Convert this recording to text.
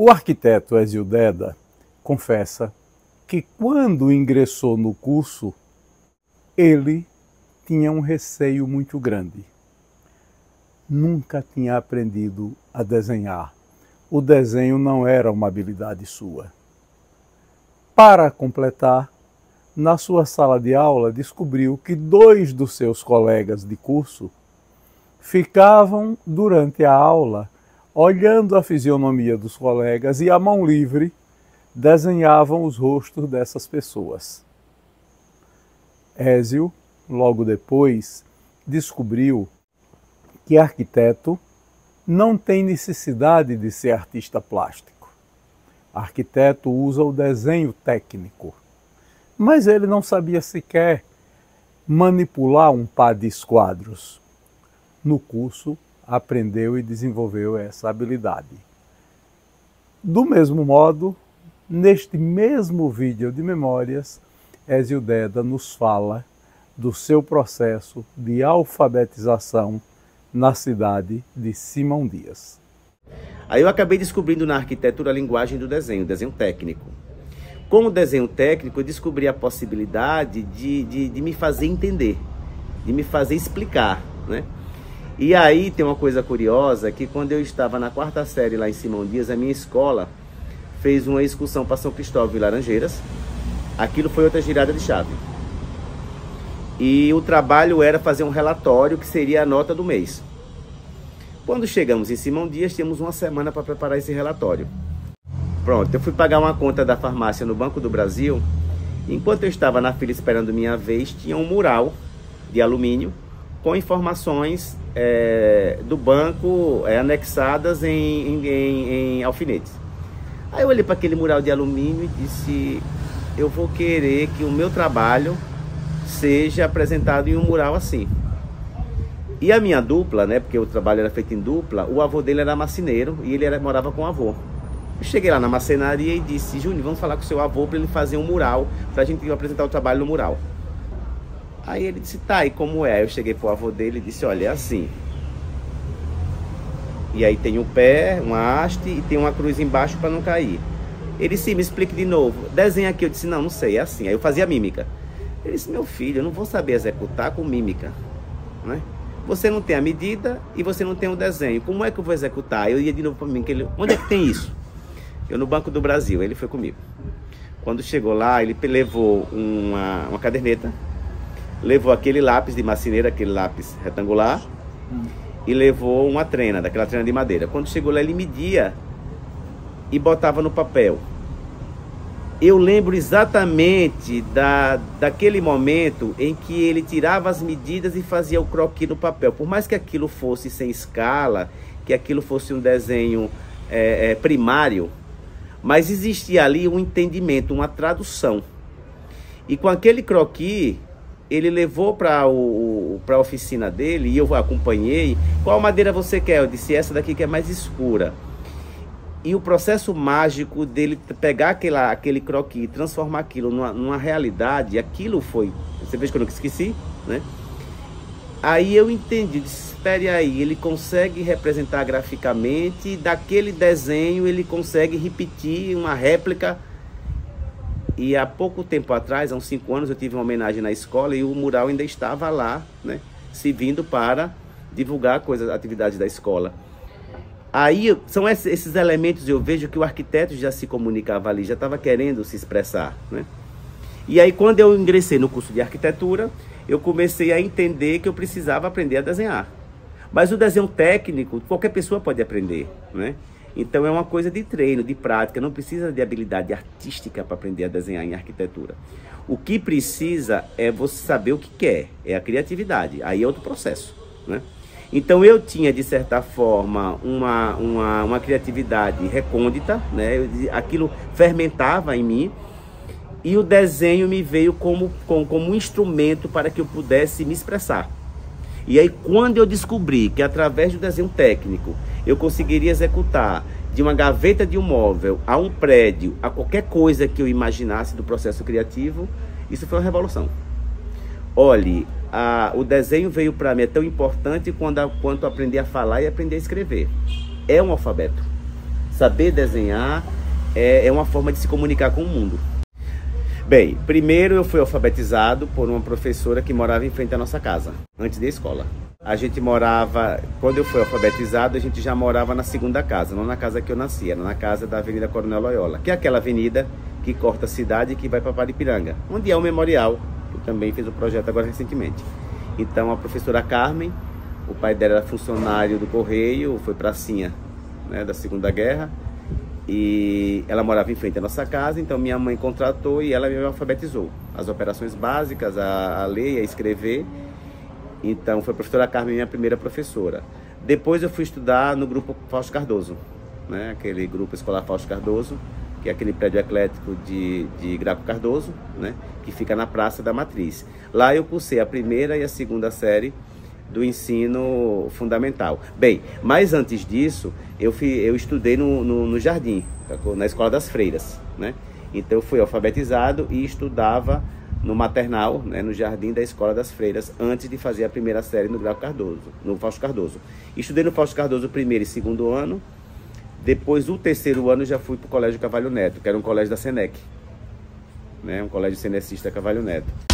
O arquiteto Ezio Deda confessa que quando ingressou no curso, ele tinha um receio muito grande. Nunca tinha aprendido a desenhar. O desenho não era uma habilidade sua. Para completar, na sua sala de aula descobriu que 2 dos seus colegas de curso ficavam durante a aula olhando a fisionomia dos colegas e, à mão livre, desenhavam os rostos dessas pessoas. Ezio, logo depois, descobriu que arquiteto não tem necessidade de ser artista plástico. Arquiteto usa o desenho técnico, mas ele não sabia sequer manipular um par de esquadros. No curso, aprendeu e desenvolveu essa habilidade. Do mesmo modo, neste mesmo vídeo de memórias, Ezio Deda nos fala do seu processo de alfabetização na cidade de Simão Dias. Aí eu acabei descobrindo na arquitetura a linguagem do desenho, o desenho técnico. Com o desenho técnico, eu descobri a possibilidade de me fazer entender, de me fazer explicar, né? E aí tem uma coisa curiosa, que quando eu estava na 4ª série lá em Simão Dias, a minha escola fez uma excursão para São Cristóvão e Laranjeiras. Aquilo foi outra girada de chave. E o trabalho era fazer um relatório que seria a nota do mês. Quando chegamos em Simão Dias, tínhamos uma semana para preparar esse relatório. Pronto, eu fui pagar uma conta da farmácia no Banco do Brasil. Enquanto eu estava na fila esperando minha vez, tinha um mural de alumínio com informações do banco anexadas em alfinetes. Aí eu olhei para aquele mural de alumínio e disse: eu vou querer que o meu trabalho seja apresentado em um mural assim. E a minha dupla, né, porque o trabalho era feito em dupla, o avô dele era marceneiro e ele morava com o avô. Eu cheguei lá na marcenaria e disse: Júnior, vamos falar com o seu avô para ele fazer um mural, para a gente apresentar o trabalho no mural. Aí ele disse: tá, e como é? Eu cheguei pro avô dele e disse: olha, é assim. E aí tem um pé, uma haste e tem uma cruz embaixo para não cair. Ele disse: me explique de novo. Desenha aqui. Eu disse: não sei, é assim. Aí eu fazia mímica. Ele disse: meu filho, eu não vou saber executar com mímica, né? Você não tem a medida e você não tem o desenho. Como é que eu vou executar? Eu ia de novo para mim. Onde é que tem isso? Eu no Banco do Brasil. Ele foi comigo. Quando chegou lá, ele levou uma caderneta, levou aquele lápis de marceneiro, aquele lápis retangular, e levou uma trena, daquela trena de madeira. Quando chegou lá, ele media e botava no papel. Eu lembro exatamente daquele momento em que ele tirava as medidas e fazia o croquis no papel. Por mais que aquilo fosse sem escala, que aquilo fosse um desenho primário, mas existia ali um entendimento, uma tradução. E com aquele croquis, ele levou para a oficina dele e eu acompanhei. Qual madeira você quer? Eu disse: essa daqui que é mais escura. E o processo mágico dele pegar aquele croquis e transformar aquilo numa realidade, aquilo foi... Você vê que eu não esqueci, né? Aí eu entendi, disse: espere aí, ele consegue representar graficamente, daquele desenho ele consegue repetir uma réplica. E há pouco tempo atrás, há uns 5 anos, eu tive uma homenagem na escola e o mural ainda estava lá, né, servindo para divulgar atividades da escola. Aí são esses elementos, eu vejo que o arquiteto já se comunicava ali, já estava querendo se expressar, né? E aí quando eu ingressei no curso de arquitetura, eu comecei a entender que eu precisava aprender a desenhar. Mas o desenho técnico, qualquer pessoa pode aprender, né? Então é uma coisa de treino, de prática, não precisa de habilidade artística para aprender a desenhar em arquitetura. O que precisa é você saber o que quer, é a criatividade, aí é outro processo, né? Então eu tinha, de certa forma, uma criatividade recôndita, né? Aquilo fermentava em mim e o desenho me veio como um instrumento para que eu pudesse me expressar. E aí quando eu descobri que através do desenho técnico eu conseguiria executar de uma gaveta de um móvel a um prédio, a qualquer coisa que eu imaginasse do processo criativo, isso foi uma revolução. Olhe, o desenho veio para mim, é tão importante quanto aprender a falar e aprender a escrever. É um alfabeto. Saber desenhar é uma forma de se comunicar com o mundo. Bem, primeiro eu fui alfabetizado por uma professora que morava em frente à nossa casa, antes da escola. A gente morava, quando eu fui alfabetizado, a gente já morava na segunda casa, não na casa que eu nasci, era na casa da Avenida Coronel Loyola, que é aquela avenida que corta a cidade e que vai para Paripiranga, onde é o memorial, que também fez o projeto agora recentemente. Então a professora Carmen, o pai dela era funcionário do Correio, foi pracinha, né, da Segunda Guerra, e ela morava em frente à nossa casa, então minha mãe contratou e ela me alfabetizou. As operações básicas, a ler, a escrever. Então foi a professora Carmen, minha primeira professora. Depois eu fui estudar no grupo Fausto Cardoso, né? Aquele grupo escolar Fausto Cardoso, que é aquele prédio eclético de Graco Cardoso, né? Que fica na Praça da Matriz. Lá eu cursei a primeira e a segunda série do ensino fundamental. Bem, mas antes disso, eu estudei no Jardim, na Escola das Freiras, né? Então eu fui alfabetizado e estudava no maternal, né, no Jardim da Escola das Freiras, antes de fazer a primeira série no Graco Cardoso, no Fausto Cardoso. Estudei no Fausto Cardoso o primeiro e segundo ano. Depois, o terceiro ano, já fui para o Colégio Cavalho Neto, que era um colégio da Senec, né, um colégio cenecista Cavalho Neto.